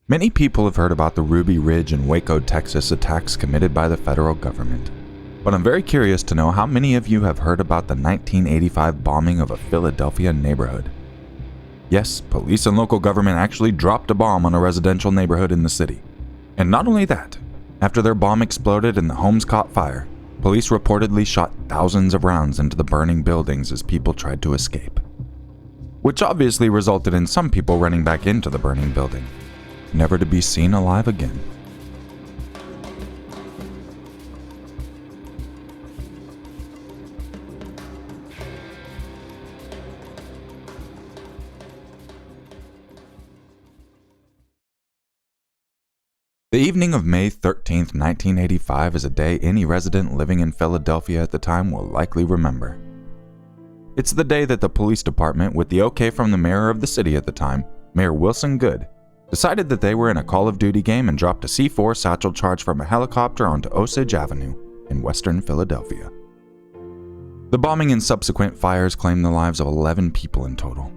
Many people have heard about the Ruby Ridge and Waco, Texas attacks committed by the federal government. But I'm very curious to know how many of you have heard about the 1985 bombing of a Philadelphia neighborhood. Yes, police and local government actually dropped a bomb on a residential neighborhood in the city. And not only that, after their bomb exploded and the homes caught fire, police reportedly shot thousands of rounds into the burning buildings as people tried to escape. Which obviously resulted in some people running back into the burning building, never to be seen alive again. The evening of May 13, 1985 is a day any resident living in Philadelphia at the time will likely remember. It's the day that the police department, with the okay from the mayor of the city at the time, Mayor Wilson Goode, decided that they were in a Call of Duty game and dropped a C-4 satchel charge from a helicopter onto Osage Avenue in western Philadelphia. The bombing and subsequent fires claimed the lives of 11 people in total,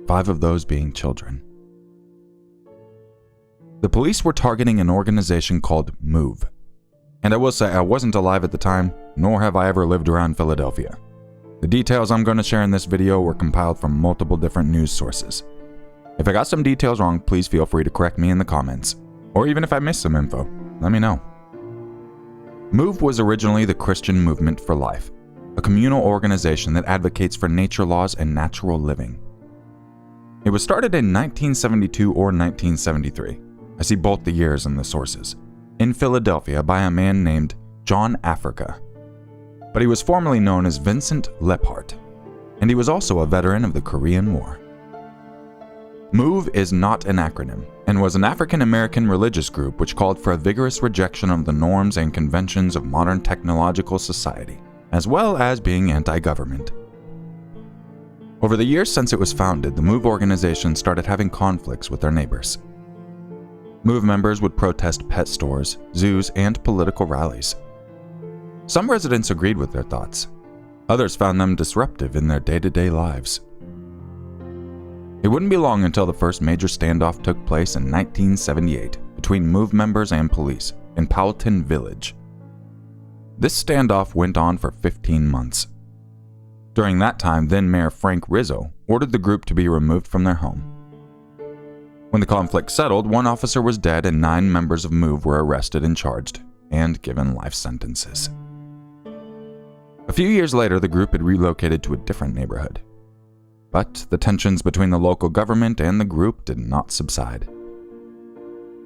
5 of those being children. The police were targeting an organization called MOVE. And I will say I wasn't alive at the time, nor have I ever lived around Philadelphia. The details I'm going to share in this video were compiled from multiple different news sources. If I got some details wrong, please feel free to correct me in the comments. Or even if I missed some info, let me know. MOVE was originally the Christian Movement for Life, a communal organization that advocates for nature laws and natural living. It was started in 1972 or 1973. I see both the years in the sources, in Philadelphia by a man named John Africa. But he was formerly known as Vincent Lephart, and he was also a veteran of the Korean War. MOVE is not an acronym, and was an African-American religious group which called for a vigorous rejection of the norms and conventions of modern technological society, as well as being anti-government. Over the years since it was founded, the MOVE organization started having conflicts with their neighbors. MOVE members would protest pet stores, zoos, and political rallies. Some residents agreed with their thoughts. Others found them disruptive in their day-to-day lives. It wouldn't be long until the first major standoff took place in 1978 between MOVE members and police in Powelton Village. This standoff went on for 15 months. During that time, then Mayor Frank Rizzo ordered the group to be removed from their home. When the conflict settled, one officer was dead and 9 members of MOVE were arrested and charged, and given life sentences. A few years later, the group had relocated to a different neighborhood. But the tensions between the local government and the group did not subside.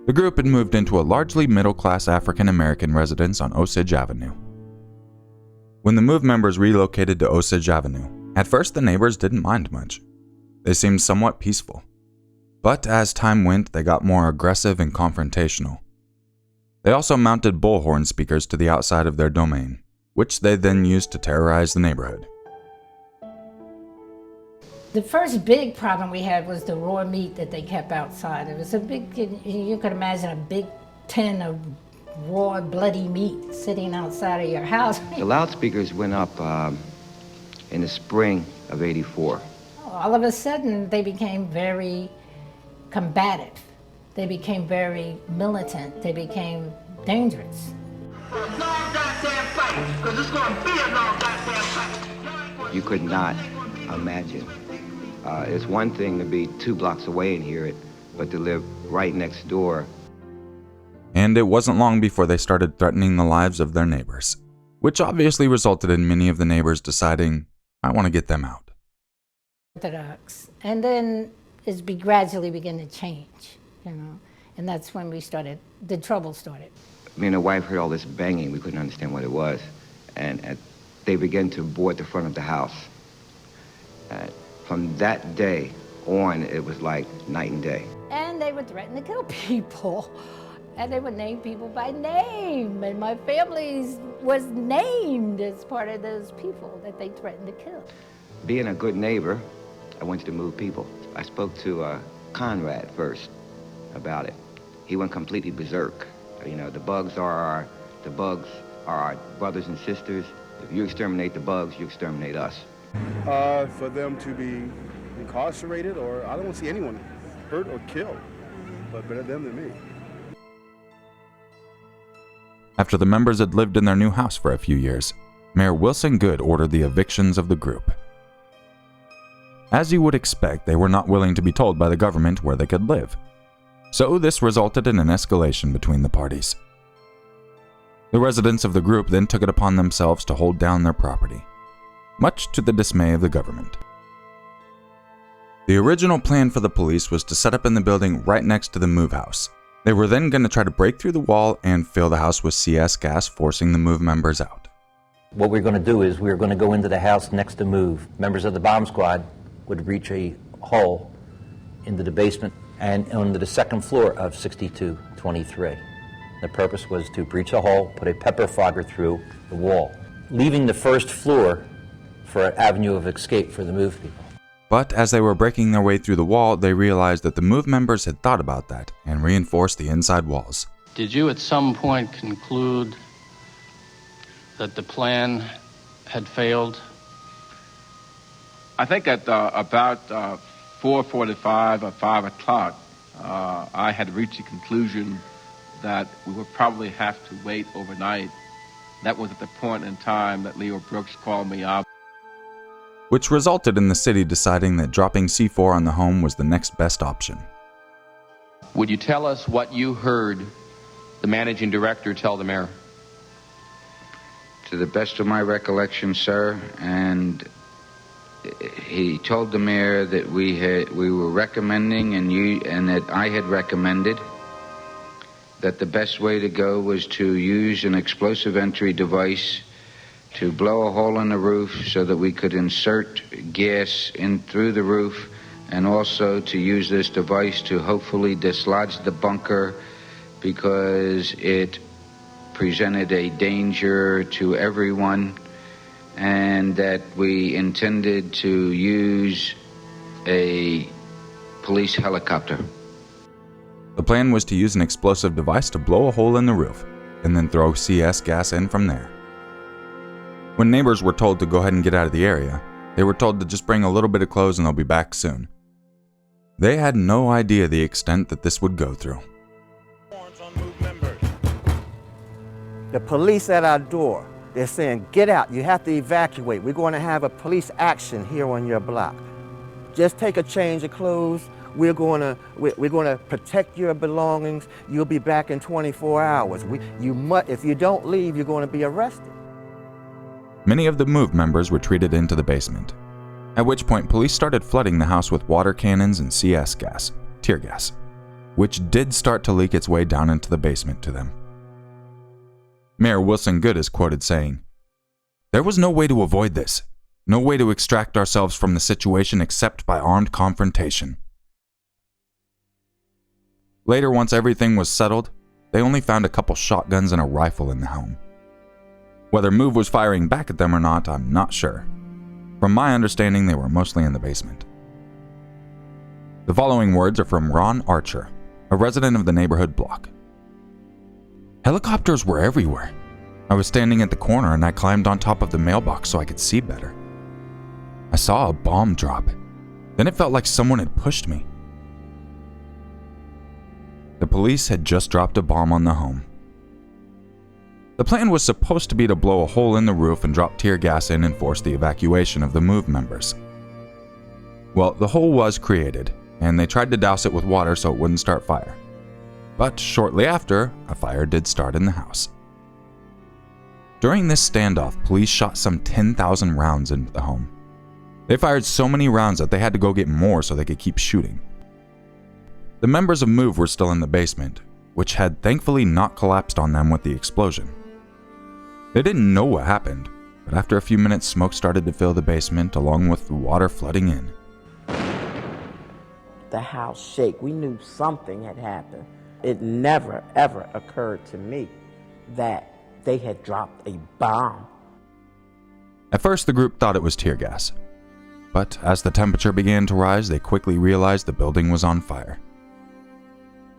The group had moved into a largely middle-class African-American residence on Osage Avenue. When the MOVE members relocated to Osage Avenue, at first the neighbors didn't mind much. They seemed somewhat peaceful. But as time went, they got more aggressive and confrontational. They also mounted bullhorn speakers to the outside of their domain, which they then used to terrorize the neighborhood. The first big problem we had was the raw meat that they kept outside. It was a big, you could imagine a big tin of raw, bloody meat sitting outside of your house. The loudspeakers went up in the spring of '84. All of a sudden, they became very combative. They became very militant. They became dangerous. You could not imagine. It's one thing to be 2 blocks away and hear it, but to live right next door. And it wasn't long before they started threatening the lives of their neighbors, which obviously resulted in many of the neighbors deciding, I want to get them out. Orthodox. And then it's gradually began to change, and that's when the trouble started. Me and the wife heard all this banging. We couldn't understand what it was. And they began to board the front of the house. From that day on, it was like night and day. And they would threaten to kill people. And they would name people by name. And my family was named as part of those people that they threatened to kill. Being a good neighbor, I wanted to move people. I spoke to Conrad first about it. He went completely berserk. The bugs are our brothers and sisters. If you exterminate the bugs, you exterminate us. For them to be incarcerated, or I don't want to see anyone hurt or killed. but better them than me. After the members had lived in their new house for a few years, Mayor Wilson Goode ordered the evictions of the group. As you would expect, they were not willing to be told by the government where they could live. So this resulted in an escalation between the parties. The residents of the group then took it upon themselves to hold down their property, much to the dismay of the government. The original plan for the police was to set up in the building right next to the move house. They were then going to try to break through the wall and fill the house with CS gas, forcing the move members out. What we're going to do is we're going to go into the house next to move. Members of the bomb squad would reach a hole into the basement and onto the second floor of 6223. The purpose was to breach a hole, put a pepper fogger through the wall, leaving the first floor for an avenue of escape for the move people. But as they were breaking their way through the wall, they realized that the move members had thought about that and reinforced the inside walls. Did you at some point conclude that the plan had failed? I think at about 4:45 or 5 o'clock, I had reached the conclusion that we would probably have to wait overnight. That was at the point in time that Leo Brooks called me out. Which resulted in the city deciding that dropping C-4 on the home was the next best option. Would you tell us what you heard the managing director tell the mayor? To the best of my recollection, sir, and he told the mayor that we were recommending and that I had recommended that the best way to go was to use an explosive entry device to blow a hole in the roof so that we could insert gas in through the roof, and also to use this device to hopefully dislodge the bunker because it presented a danger to everyone, and that we intended to use a police helicopter. The plan was to use an explosive device to blow a hole in the roof and then throw CS gas in from there. When neighbors were told to go ahead and get out of the area, they were told to just bring a little bit of clothes and they'll be back soon. They had no idea the extent that this would go through. The police at our door, they're saying, get out, you have to evacuate. We're going to have a police action here on your block. Just take a change of clothes. We're going to protect your belongings. You'll be back in 24 hours. If you don't leave, you're going to be arrested. Many of the MOVE members retreated into the basement, at which point police started flooding the house with water cannons and CS gas, tear gas, which did start to leak its way down into the basement to them. Mayor Wilson Goode is quoted saying, "There was no way to avoid this, no way to extract ourselves from the situation except by armed confrontation." Later, once everything was settled, they only found a couple shotguns and a rifle in the home. Whether MOVE was firing back at them or not, I'm not sure. From my understanding, they were mostly in the basement. The following words are from Ron Archer, a resident of the neighborhood block. "Helicopters were everywhere. I was standing at the corner and I climbed on top of the mailbox so I could see better. I saw a bomb drop. Then it felt like someone had pushed me." The police had just dropped a bomb on the home. The plan was supposed to be to blow a hole in the roof and drop tear gas in and force the evacuation of the MOVE members. Well, the hole was created, and they tried to douse it with water so it wouldn't start fire. But shortly after, a fire did start in the house. During this standoff, police shot some 10,000 rounds into the home. They fired so many rounds that they had to go get more so they could keep shooting. The members of MOVE were still in the basement, which had thankfully not collapsed on them with the explosion. They didn't know what happened, but after a few minutes, smoke started to fill the basement along with the water flooding in. The house shake. We knew something had happened. It never, ever occurred to me that they had dropped a bomb. At first, the group thought it was tear gas, but as the temperature began to rise, they quickly realized the building was on fire.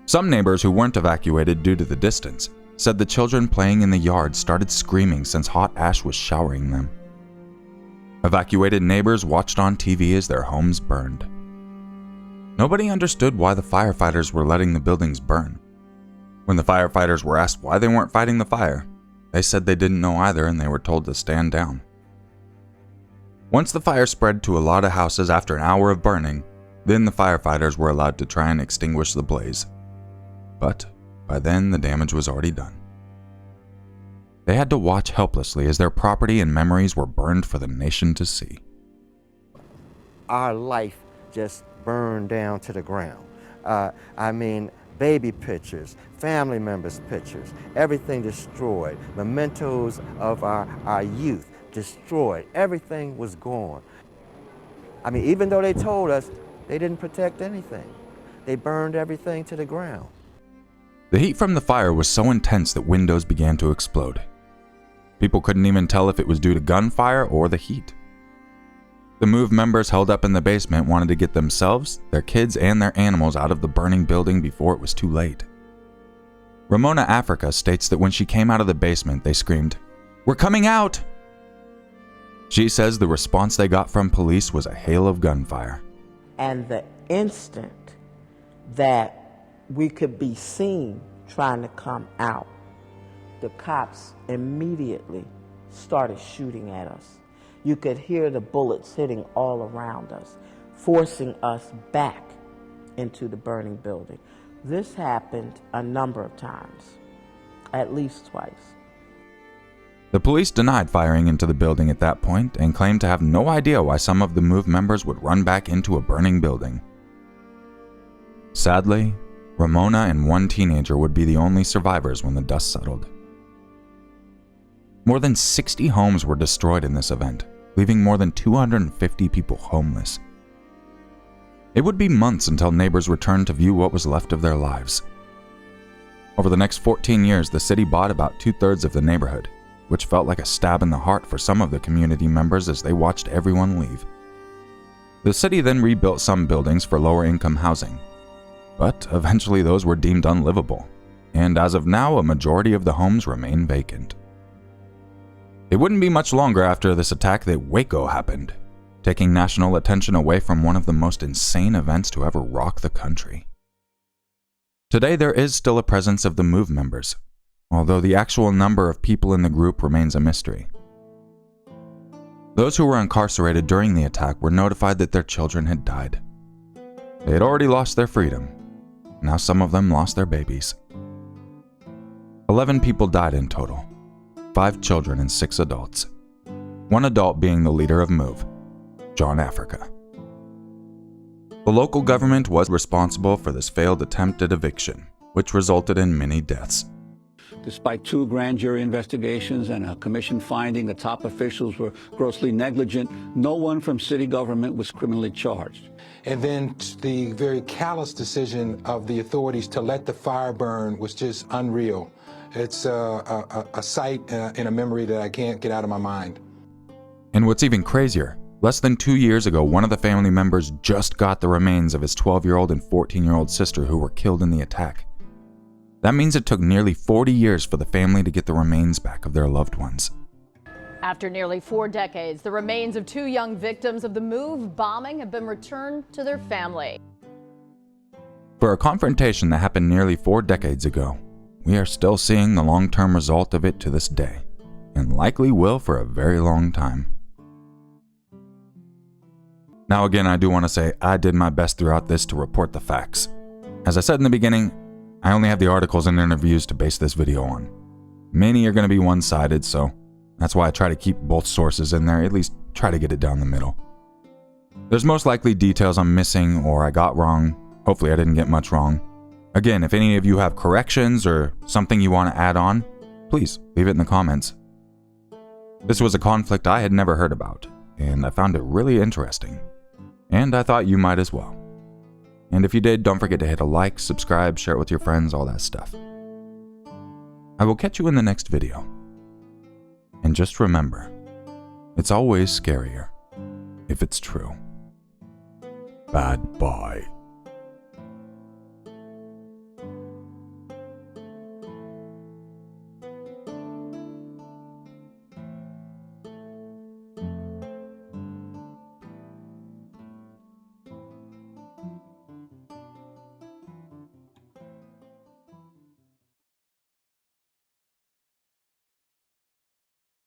Some neighbors who weren't evacuated due to the distance said the children playing in the yard started screaming since hot ash was showering them. Evacuated neighbors watched on TV as their homes burned. Nobody understood why the firefighters were letting the buildings burn. When the firefighters were asked why they weren't fighting the fire, they said they didn't know either and they were told to stand down. Once the fire spread to a lot of houses after an hour of burning, then the firefighters were allowed to try and extinguish the blaze. But by then, the damage was already done. They had to watch helplessly as their property and memories were burned for the nation to see. Our life just burned down to the ground. Baby pictures, family members' pictures, everything destroyed. Mementos of our youth destroyed. Everything was gone. Even though they told us, they didn't protect anything. They burned everything to the ground. The heat from the fire was so intense that windows began to explode. People couldn't even tell if it was due to gunfire or the heat. The MOVE members held up in the basement wanted to get themselves, their kids, and their animals out of the burning building before it was too late. Ramona Africa states that when she came out of the basement, they screamed, "We're coming out!" She says the response they got from police was a hail of gunfire. And the instant that we could be seen trying to come out, the cops immediately started shooting at us. You could hear the bullets hitting all around us, forcing us back into the burning building. This happened a number of times, at least twice. The police denied firing into the building at that point and claimed to have no idea why some of the MOVE members would run back into a burning building. Sadly, Ramona and one teenager would be the only survivors when the dust settled. More than 60 homes were destroyed in this event, leaving more than 250 people homeless. It would be months until neighbors returned to view what was left of their lives. Over the next 14 years, the city bought about 2/3 of the neighborhood, which felt like a stab in the heart for some of the community members as they watched everyone leave. The city then rebuilt some buildings for lower-income housing, but eventually those were deemed unlivable, and as of now, a majority of the homes remain vacant. It wouldn't be much longer after this attack that Waco happened, taking national attention away from one of the most insane events to ever rock the country. Today, there is still a presence of the MOVE members, although the actual number of people in the group remains a mystery. Those who were incarcerated during the attack were notified that their children had died. They had already lost their freedom. Now some of them lost their babies. 11 people died in total, 5 children and 6 adults. One adult being the leader of MOVE, John Africa. The local government was responsible for this failed attempt at eviction, which resulted in many deaths. Despite 2 grand jury investigations and a commission finding the top officials were grossly negligent, no one from city government was criminally charged. And then the very callous decision of the authorities to let the fire burn was just unreal. It's a sight and a memory that I can't get out of my mind. And what's even crazier, less than 2 years ago, one of the family members just got the remains of his 12-year-old and 14-year-old sister who were killed in the attack. That means it took nearly 40 years for the family to get the remains back of their loved ones. After nearly 4 decades, the remains of 2 young victims of the MOVE bombing have been returned to their family. For a confrontation that happened nearly 4 decades ago, we are still seeing the long-term result of it to this day, and likely will for a very long time. Now again, I do want to say I did my best throughout this to report the facts. As I said in the beginning, I only have the articles and interviews to base this video on. Many are going to be one-sided, so that's why I try to keep both sources in there, at least try to get it down the middle. There's most likely details I'm missing or I got wrong. Hopefully I didn't get much wrong. Again, if any of you have corrections or something you want to add on, please leave it in the comments. This was a conflict I had never heard about, and I found it really interesting. And I thought you might as well. And if you did, don't forget to hit a like, subscribe, share it with your friends, all that stuff. I will catch you in the next video. And just remember, it's always scarier if it's true. Bad boy.